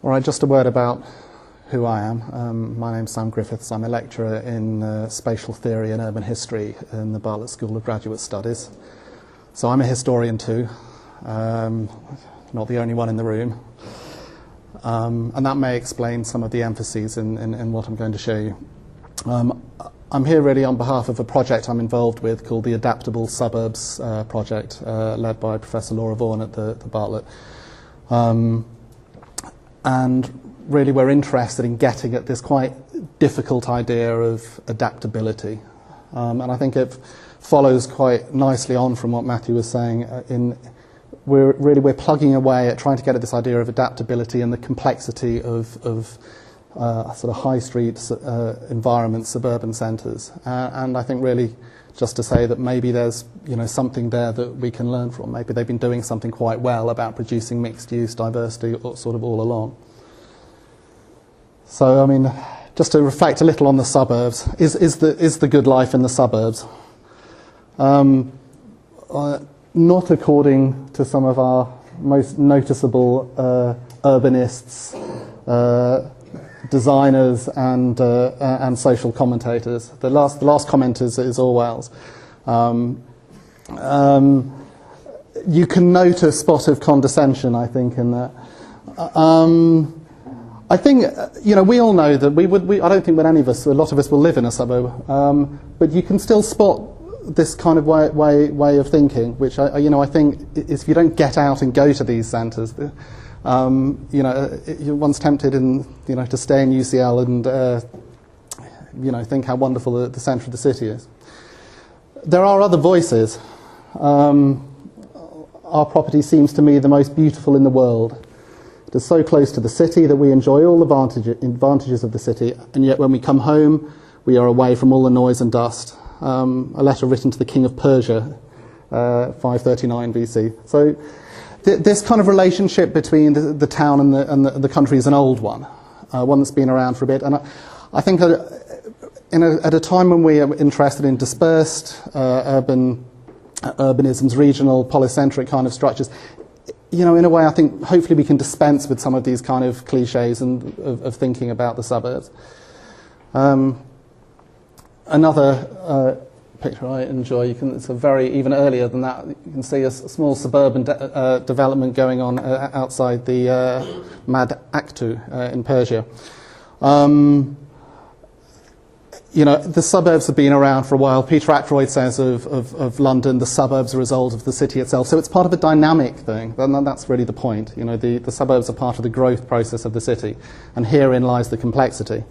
All right, just a word about who I am. My name's Sam Griffiths. I'm a lecturer in spatial theory and urban history in the Bartlett School of Graduate Studies. So I'm a historian too, not the only one in the room. And that may explain some of the emphases in what I'm going to show you. I'm here really on behalf of a project I'm involved with called the Adaptable Suburbs Project, led by Professor Laura Vaughan at the Bartlett. And really we're interested in getting at this quite difficult idea of adaptability. And I think it follows quite nicely on from what Matthew was saying. We're plugging away at trying to get at this idea of adaptability and the complexity of sort of high street environments, suburban centres. And I think really just to say that maybe there's something there that we can learn from. Maybe they've been doing something quite well about producing mixed use diversity sort of all along. So I mean, just to reflect a little on the suburbs, is the good life in the suburbs? Not according to some of our most noticeable urbanists, designers and social commentators. The last comment is Orwell's. You can note a spot of condescension, I think, in that. I think we all know that I don't think that a lot of us will live in a suburb, but you can still spot this kind of way of thinking, which I think is if you don't get out and go to these centres. You're once tempted to stay in UCL and think how wonderful the centre of the city is. There are other voices. Our property seems to me the most beautiful in the world. It is so close to the city that we enjoy all the advantages of the city, and yet when we come home, we are away from all the noise and dust. A letter written to the King of Persia, 539 BC. So this kind of relationship between the town and the country is an old one that's been around for a bit. And I think that at a time when we are interested in dispersed urbanisms, regional, polycentric kind of structures, in a way I think hopefully we can dispense with some of these kind of cliches of thinking about the suburbs. Another picture I enjoy, it's even earlier than that. You can see a small suburban development going on outside the Mad Aktu in Persia. The suburbs have been around for a while. Peter Ackroyd says of London, the suburbs are a result of the city itself. So it's part of a dynamic thing, and that's really the point. The suburbs are part of the growth process of the city, and herein lies the complexity.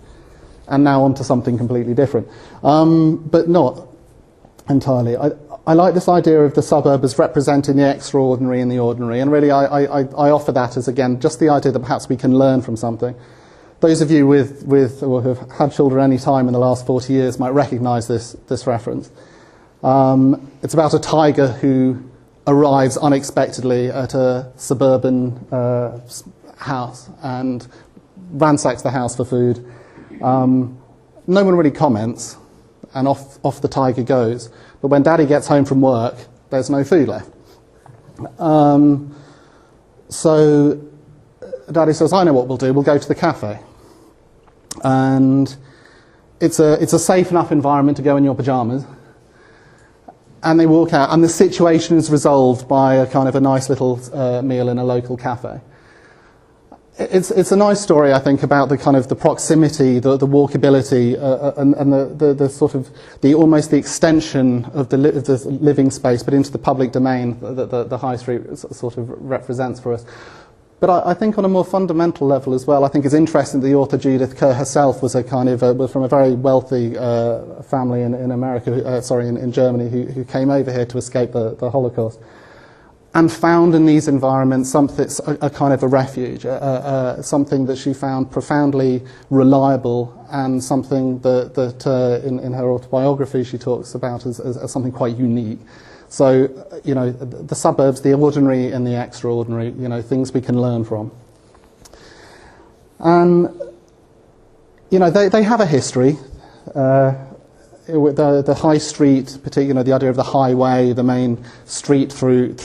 And now on to something completely different, but not entirely. I like this idea of the suburb as representing the extraordinary and the ordinary, and really I offer that as, again, just the idea that perhaps we can learn from something. Those of you with or who have had children any time in the last 40 years might recognise this reference. It's about a tiger who arrives unexpectedly at a suburban house and ransacks the house for food. No one really comments, and off the tiger goes. But when Daddy gets home from work, there's no food left. So Daddy says, I know what we'll do, we'll go to the cafe. And it's a safe enough environment to go in your pyjamas. And they walk out, and the situation is resolved by a kind of a nice little meal in a local cafe. It's a nice story, I think, about the kind of the proximity, the walkability, and the sort of almost the extension of the living space, but into the public domain that the high street sort of represents for us. But I think on a more fundamental level as well, I think it's interesting that the author Judith Kerr herself was a kind of was from a very wealthy family in America, in Germany, who came over here to escape the Holocaust, and found in these environments something, a kind of a refuge, something that she found profoundly reliable, and something that in her autobiography she talks about as something quite unique. So, the suburbs, the ordinary and the extraordinary, things we can learn from. And, they have a history. The high street, particularly the idea of the highway, the main street through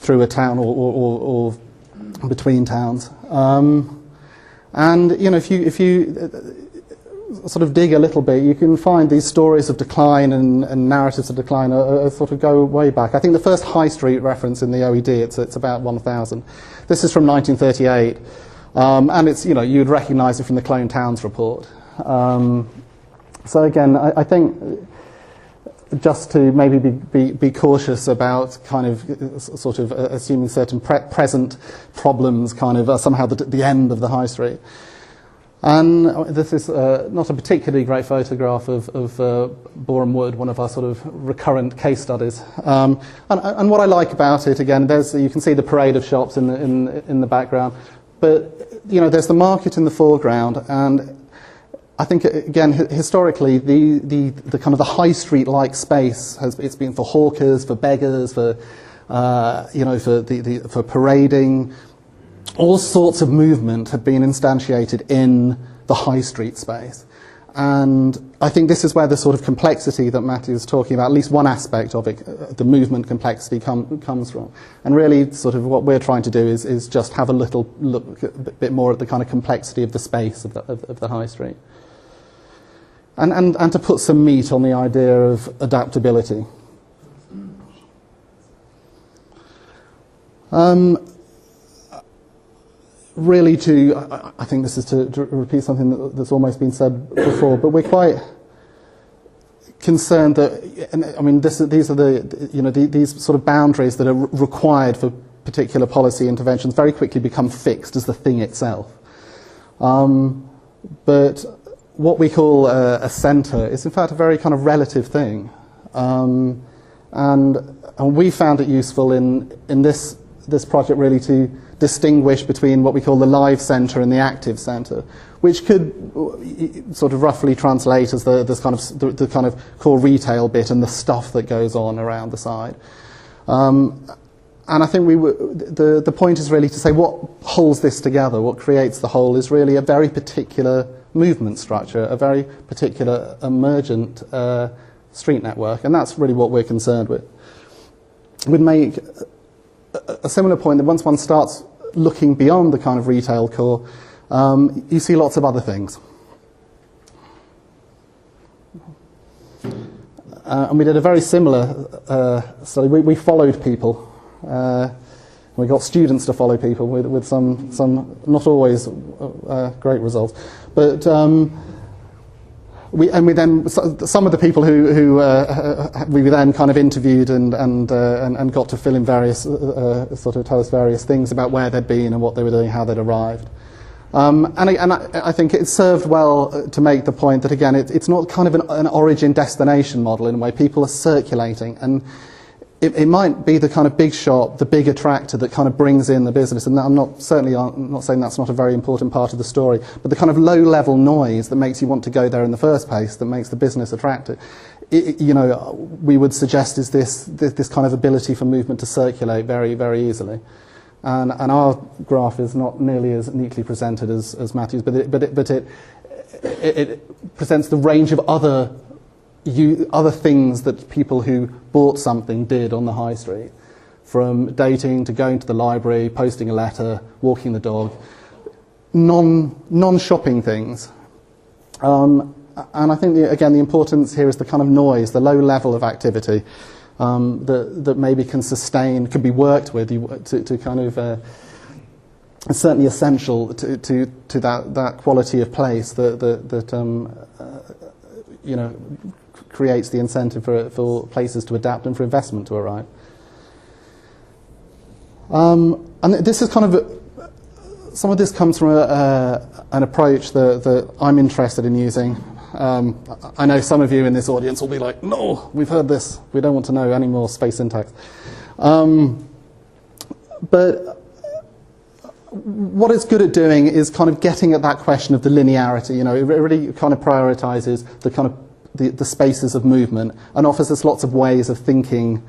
a town or between towns. And if you sort of dig a little bit, you can find these stories of decline and narratives of decline sort of go way back. I think the first high street reference in the OED, it's about 1000. This is from 1938, and it's you'd recognise it from the Clone Towns report. So again, I think just to maybe be cautious about kind of sort of assuming certain present problems kind of are somehow the end of the high street. And this is not a particularly great photograph of Boreham Wood, one of our sort of recurrent case studies. And what I like about it, again, you can see the parade of shops in the background, but there's the market in the foreground, and I think again historically the kind of the high street like space it's been for hawkers, for beggars, for for parading. All sorts of movement have been instantiated in the high street space. And I think this is where the sort of complexity that Matthew was talking about, at least one aspect of it, the movement complexity comes from. And really sort of what we're trying to do is just have a little look a bit more at the kind of complexity of the space of the high street. And to put some meat on the idea of adaptability. Really I think this is to repeat something that's almost been said before, but we're quite concerned that, I mean, these are these sort of boundaries that are required for particular policy interventions very quickly become fixed as the thing itself. But what we call a centre is in fact a very kind of relative thing. And we found it useful in this project really to distinguish between what we call the live centre and the active centre, which could sort of roughly translate as the kind of core retail bit and the stuff that goes on around the side. And I think the point is really to say what holds this together, what creates the whole, is really a very particular movement structure, a very particular emergent street network, and that's really what we're concerned with. We'd make a similar point that once one starts looking beyond the kind of retail core, you see lots of other things. And we did a very similar study. We followed people. We got students to follow people with some not always great results. But we then some of the people who we then kind of interviewed and got to fill in various sort of tell us various things about where they'd been and what they were doing, how they'd arrived. And I think it served well to make the point that again it's not kind of an origin-destination model in a way. People are circulating, and it might be the kind of big shop, the big attractor that kind of brings in the business, and I'm not saying that's not a very important part of the story, but the kind of low-level noise that makes you want to go there in the first place, that makes the business attractive, we would suggest is this kind of ability for movement to circulate very, very easily. And our graph is not nearly as neatly presented as Matthew's, but it presents the range of other things that people who bought something did on the high street, from dating to going to the library, posting a letter, walking the dog, non-shopping things. And I think, again, the importance here is the kind of noise, the low level of activity that maybe can be worked with to kind of it's certainly essential to that quality of place that creates the incentive for places to adapt and for investment to arrive. And this is kind of some of this comes from an approach that I'm interested in using. I know some of you in this audience will be like, no, we've heard this, we don't want to know any more space syntax. But what it's good at doing is kind of getting at that question of the linearity. It really kind of prioritizes the kind of the spaces of movement and offers us lots of ways of thinking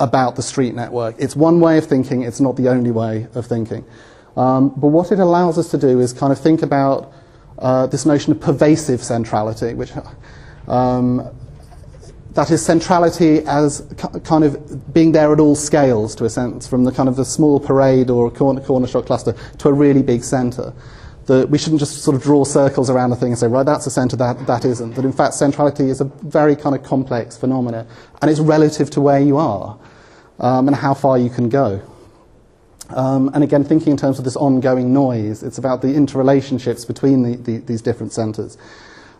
about the street network. It's one way of thinking, it's not the only way of thinking. But what it allows us to do is kind of think about this notion of pervasive centrality, which that is centrality as kind of being there at all scales, to a sense, from the kind of the small parade or corner shop cluster to a really big centre. That we shouldn't just sort of draw circles around a thing and say, right, that's a centre, that isn't. That in fact centrality is a very kind of complex phenomenon, and it's relative to where you are and how far you can go. And again, thinking in terms of this ongoing noise, it's about the interrelationships between these different centres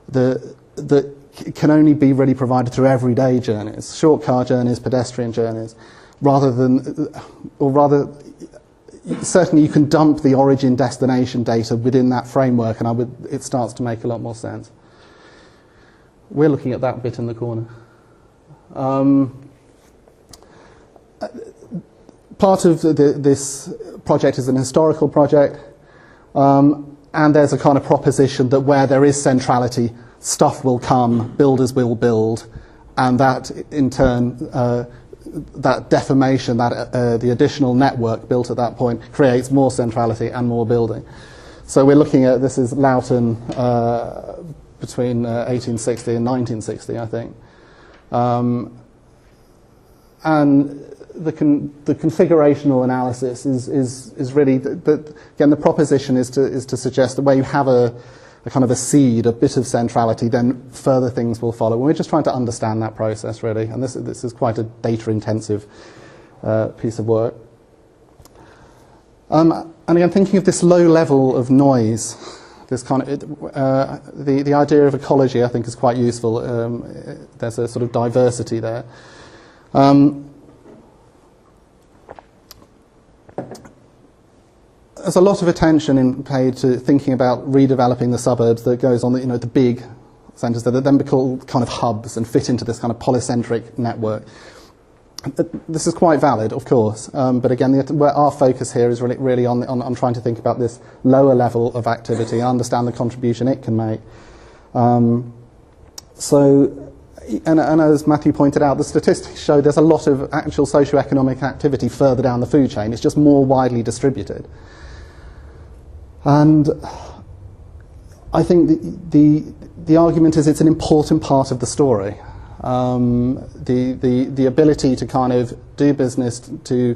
that can only be really provided through everyday journeys, short car journeys, pedestrian journeys, certainly you can dump the origin-destination data within that framework, and it starts to make a lot more sense. We're looking at that bit in the corner. Part of this project is an historical project, and there's a kind of proposition that where there is centrality, stuff will come, builders will build, and that in turn, that deformation, the additional network built at that point creates more centrality and more building. So we're looking at, this is Loughton between 1860 and 1960, I think. And the configurational analysis is really, again, the proposition is to suggest that where you have a kind of a seed, a bit of centrality, then further things will follow. And we're just trying to understand that process, really. And this is quite a data-intensive piece of work. And again, thinking of this low level of noise, this kind of the idea of ecology, I think, is quite useful. There's a sort of diversity there. There's a lot of attention paid to thinking about redeveloping the suburbs that goes on the big centres that are then become kind of hubs and fit into this kind of polycentric network. This is quite valid, of course, but again, where our focus here is really on trying to think about this lower level of activity and understand the contribution it can make. And as Matthew pointed out, the statistics show there's a lot of actual socioeconomic activity further down the food chain. It's just more widely distributed. And I think the argument is it's an important part of the story. The ability to kind of do business, to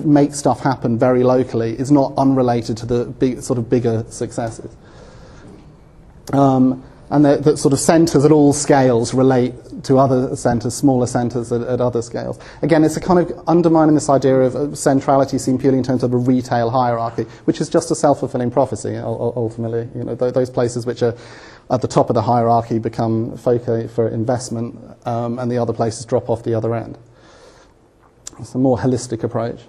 make stuff happen very locally is not unrelated to the bigger successes. And that sort of centres at all scales relate to other centres, smaller centres at other scales. Again, it's a kind of undermining this idea of centrality seen purely in terms of a retail hierarchy, which is just a self-fulfilling prophecy, ultimately. Those places which are at the top of the hierarchy become foci for investment, and the other places drop off the other end. It's a more holistic approach.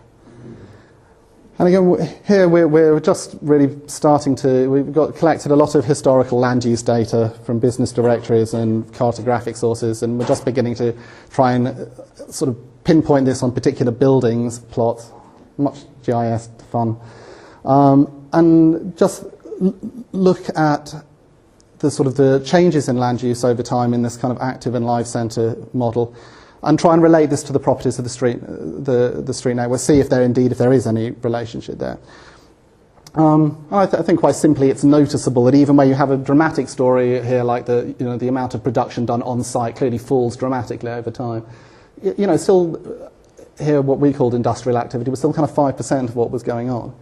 And again, here we're just really starting to, we've collected a lot of historical land use data from business directories and cartographic sources, and we're just beginning to try and sort of pinpoint this on particular buildings, plots, much GIS fun, and just look at the sort of the changes in land use over time in this kind of active and live centre model, and try and relate this to the properties of the street network. See if there is any relationship there. I think quite simply, it's noticeable that even where you have a dramatic story here, like the amount of production done on site clearly falls dramatically over time. Still here what we called industrial activity was still kind of 5% of what was going on.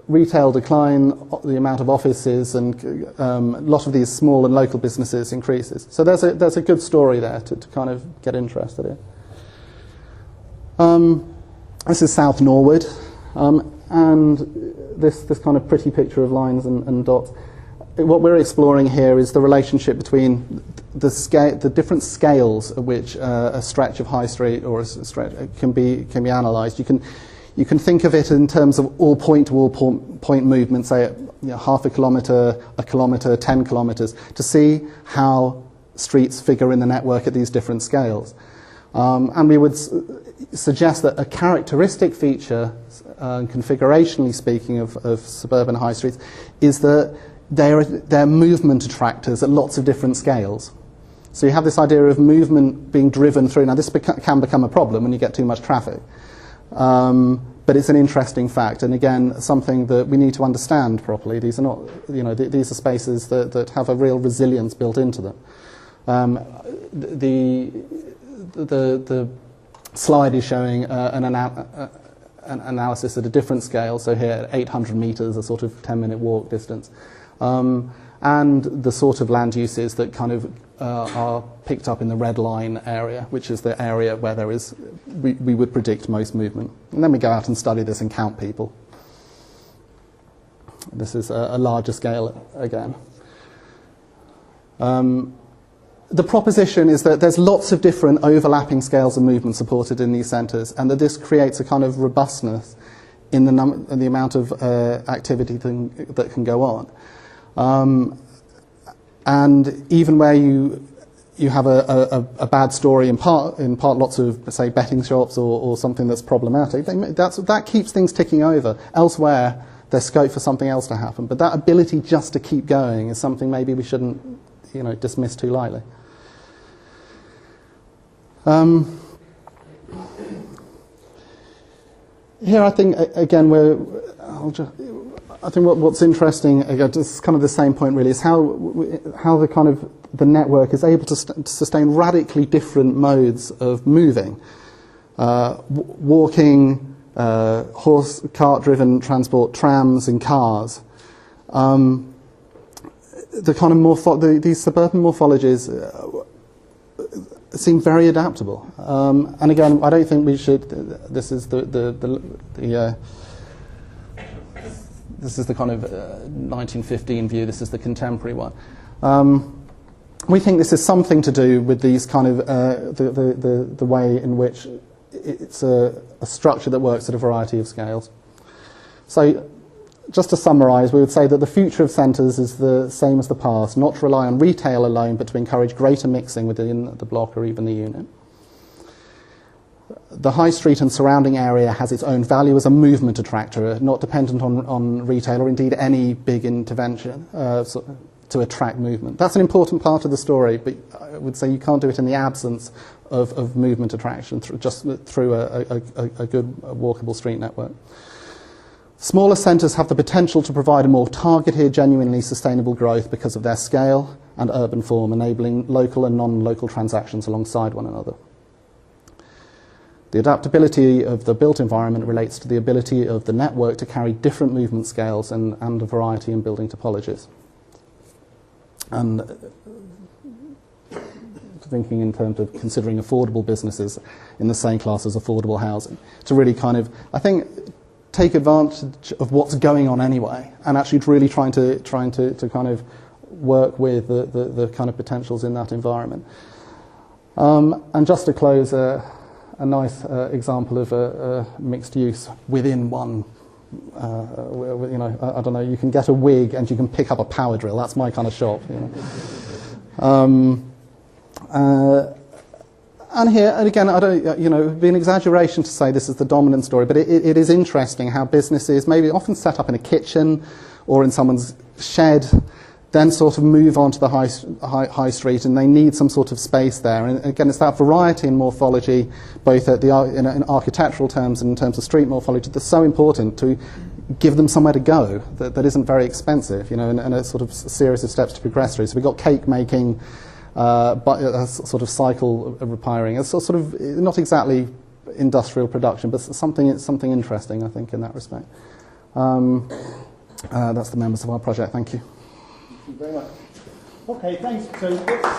Retail decline, the amount of offices, and a lot of these small and local businesses increases. So there's a good story there to kind of get interested in. This is South Norwood, and this kind of pretty picture of lines and dots. What we're exploring here is the relationship between the different scales at which a stretch of high street or a stretch can be analysed. You can think of it in terms of all point-to-all point movement, say half a kilometre, 10 kilometres, to see how streets figure in the network at these different scales. And we would suggest that a characteristic feature, configurationally speaking, of suburban high streets is that they're movement attractors at lots of different scales. So you have this idea of movement being driven through. Now this can become a problem when you get too much traffic. But it's an interesting fact, and again, something that we need to understand properly. These are not, these are spaces that have a real resilience built into them. The slide is showing an analysis at a different scale. So here, 800 meters, a sort of 10-minute walk distance, and the sort of land uses that kind of are picked up in the red line area, which is the area where there is we would predict most movement. And then we go out and study this and count people. This is a larger scale again. The proposition is that there's lots of different overlapping scales of movement supported in these centres, and that this creates a kind of robustness in the amount of activity that can go on. And even where you have a bad story, in part lots of, say, betting shops or something that's problematic, that keeps things ticking over. Elsewhere, there's scope for something else to happen. But that ability just to keep going is something maybe we shouldn't, dismiss too lightly. Here, I think again I think what's interesting, again, it's kind of the same point really, is how the kind of the network is able to sustain radically different modes of moving, walking, horse cart-driven transport, trams, and cars. The kind of these suburban morphologies seem very adaptable. And again, I don't think we should. This is this is the kind of 1915 view. This is the contemporary one. We think this is something to do with these kind of the way in which it's a structure that works at a variety of scales. So, just to summarise, we would say that the future of centres is the same as the past, not to rely on retail alone, but to encourage greater mixing within the block or even the unit. The high street and surrounding area has its own value as a movement attractor, not dependent on retail or indeed any big intervention to attract movement. That's an important part of the story, but I would say you can't do it in the absence of movement attraction just through a good walkable street network. Smaller centres have the potential to provide a more targeted, genuinely sustainable growth because of their scale and urban form, enabling local and non-local transactions alongside one another. The adaptability of the built environment relates to the ability of the network to carry different movement scales and a variety in building topologies. And thinking in terms of considering affordable businesses in the same class as affordable housing, to really kind of, I think, take advantage of what's going on anyway, and actually really trying to kind of work with the kind of potentials in that environment. And just to close, a nice example of a mixed use within one. I don't know. You can get a wig and you can pick up a power drill. That's my kind of shop. And here, and again, I don't, it'd be an exaggeration to say this is the dominant story, but it is interesting how businesses, maybe often set up in a kitchen or in someone's shed, then sort of move on to the high street, and they need some sort of space there. And again, it's that variety in morphology, both at in architectural terms and in terms of street morphology, that's so important to give them somewhere to go that isn't very expensive, and a sort of series of steps to progress through. So we've got cake making, but a sort of cycle repairing. It's sort of not exactly industrial production, but something interesting, I think, in that respect. That's the members of our project. Thank you. Thank you very much. Okay, thanks. So let's